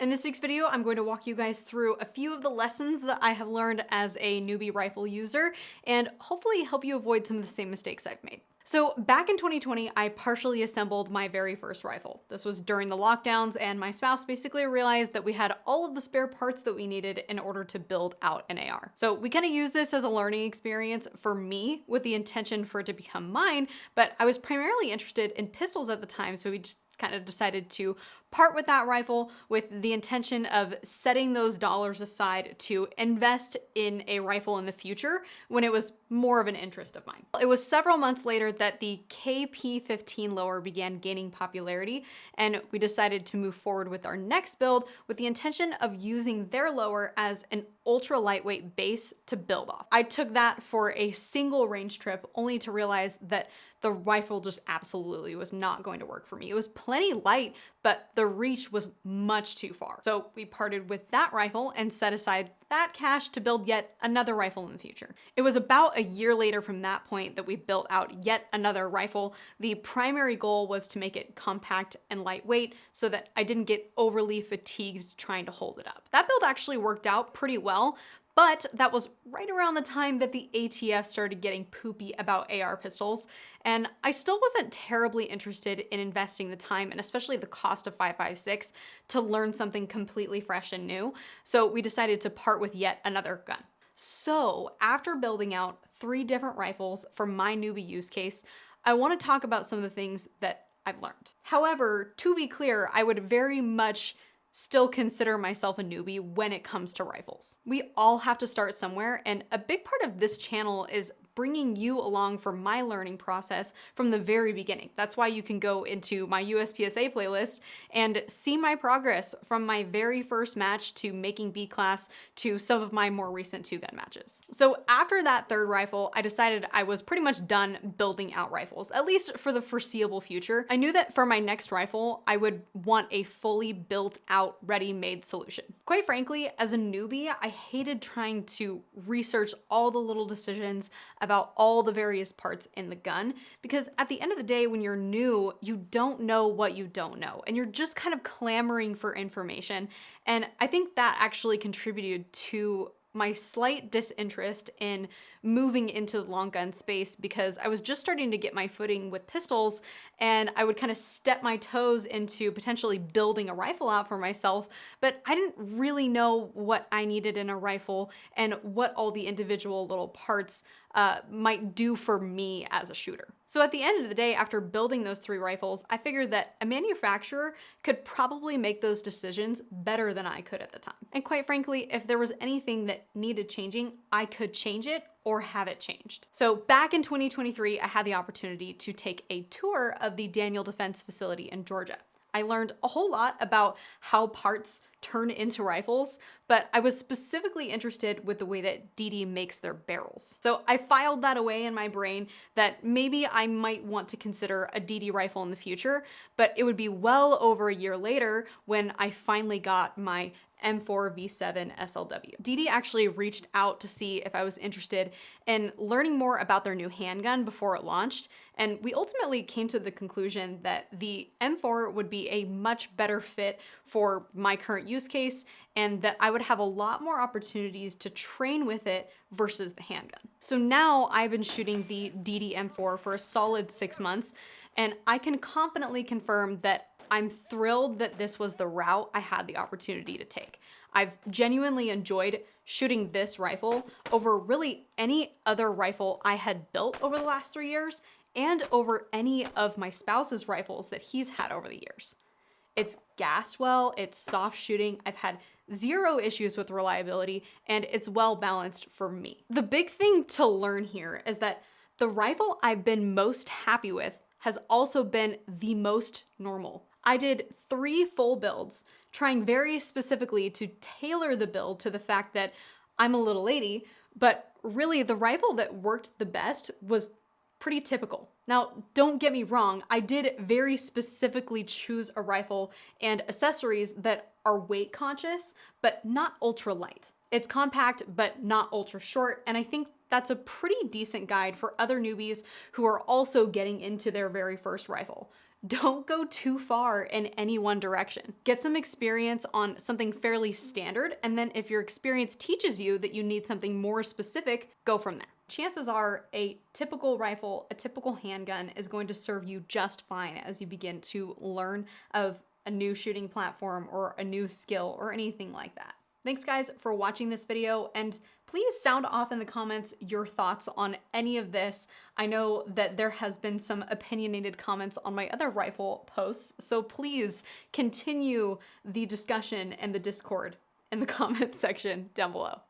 In this week's video, I'm going to walk you guys through a few of the lessons that I have learned as a newbie rifle user and hopefully help you avoid some of the same mistakes I've made. So back in 2020, I partially assembled my very first rifle. This was during the lockdowns, and my spouse basically realized that we had all of the spare parts that we needed in order to build out an AR. So we kind of used this as a learning experience for me with the intention for it to become mine, but I was primarily interested in pistols at the time, so we just kind of decided to part with that rifle with the intention of setting those dollars aside to invest in a rifle in the future when it was more of an interest of mine. It was several months later that the KP15 lower began gaining popularity, and we decided to move forward with our next build with the intention of using their lower as an ultra lightweight base to build off. I took that for a single range trip only to realize that the rifle just absolutely was not going to work for me. It was plenty light, but the reach was much too far. So we parted with that rifle and set aside that cash to build yet another rifle in the future. It was about a year later from that point that we built out yet another rifle. The primary goal was to make it compact and lightweight so that I didn't get overly fatigued trying to hold it up. That build actually worked out pretty well, but that was right around the time that the ATF started getting poopy about AR pistols, and I still wasn't terribly interested in investing the time and especially the cost of 5.56 to learn something completely fresh and new, so we decided to part with yet another gun. So after building out 3 different rifles for my newbie use case, I want to talk about some of the things that I've learned. However, to be clear, I would very much still consider myself a newbie when it comes to rifles. We all have to start somewhere, and a big part of this channel is bringing you along for my learning process from the very beginning. That's why you can go into my USPSA playlist and see my progress from my very first match to making B class to some of my more recent 2-gun matches. So after that 3rd rifle, I decided I was pretty much done building out rifles, at least for the foreseeable future. I knew that for my next rifle, I would want a fully built out, ready-made solution. Quite frankly, as a newbie, I hated trying to research all the little decisions about all the various parts in the gun, because at the end of the day, when you're new, you don't know what you don't know, and you're just kind of clamoring for information. And I think that actually contributed to my slight disinterest in moving into the long gun space, because I was just starting to get my footing with pistols, and I would kind of step my toes into potentially building a rifle out for myself, but I didn't really know what I needed in a rifle and what all the individual little parts might do for me as a shooter. So at the end of the day, after building those 3 rifles, I figured that a manufacturer could probably make those decisions better than I could at the time. And quite frankly, if there was anything that needed changing, I could change it or have it changed. So back in 2023, I had the opportunity to take a tour of the Daniel Defense Facility in Georgia. I learned a whole lot about how parts turn into rifles, but I was specifically interested with the way that DD makes their barrels. So I filed that away in my brain that maybe I might want to consider a DD rifle in the future, but it would be well over a year later when I finally got my M4 V7 SLW. DD actually reached out to see if I was interested in learning more about their new handgun before it launched, and we ultimately came to the conclusion that the M4 would be a much better fit for my current use case, and that I would have a lot more opportunities to train with it versus the handgun. So now I've been shooting the DD M4 for a solid 6 months, and I can confidently confirm that I'm thrilled that this was the route I had the opportunity to take. I've genuinely enjoyed shooting this rifle over really any other rifle I had built over the last 3 years, and over any of my spouse's rifles that he's had over the years. It's gassed well, it's soft shooting, I've had 0 issues with reliability, and it's well balanced for me. The big thing to learn here is that the rifle I've been most happy with has also been the most normal. I did 3 full builds, trying very specifically to tailor the build to the fact that I'm a little lady, but really the rifle that worked the best was pretty typical. Now, don't get me wrong, I did very specifically choose a rifle and accessories that are weight conscious, but not ultra light. It's compact, but not ultra short, and I think that's a pretty decent guide for other newbies who are also getting into their very first rifle. don't go too far in any one direction. Get some experience on something fairly standard, and then if your experience teaches you that you need something more specific, go from there. Chances are a typical rifle, a typical handgun is going to serve you just fine as you begin to learn of a new shooting platform or a new skill or anything like that. Thanks guys for watching this video, and please sound off in the comments your thoughts on any of this. I know that there has been some opinionated comments on my other rifle posts, so please continue the discussion and the discord in the comments section down below.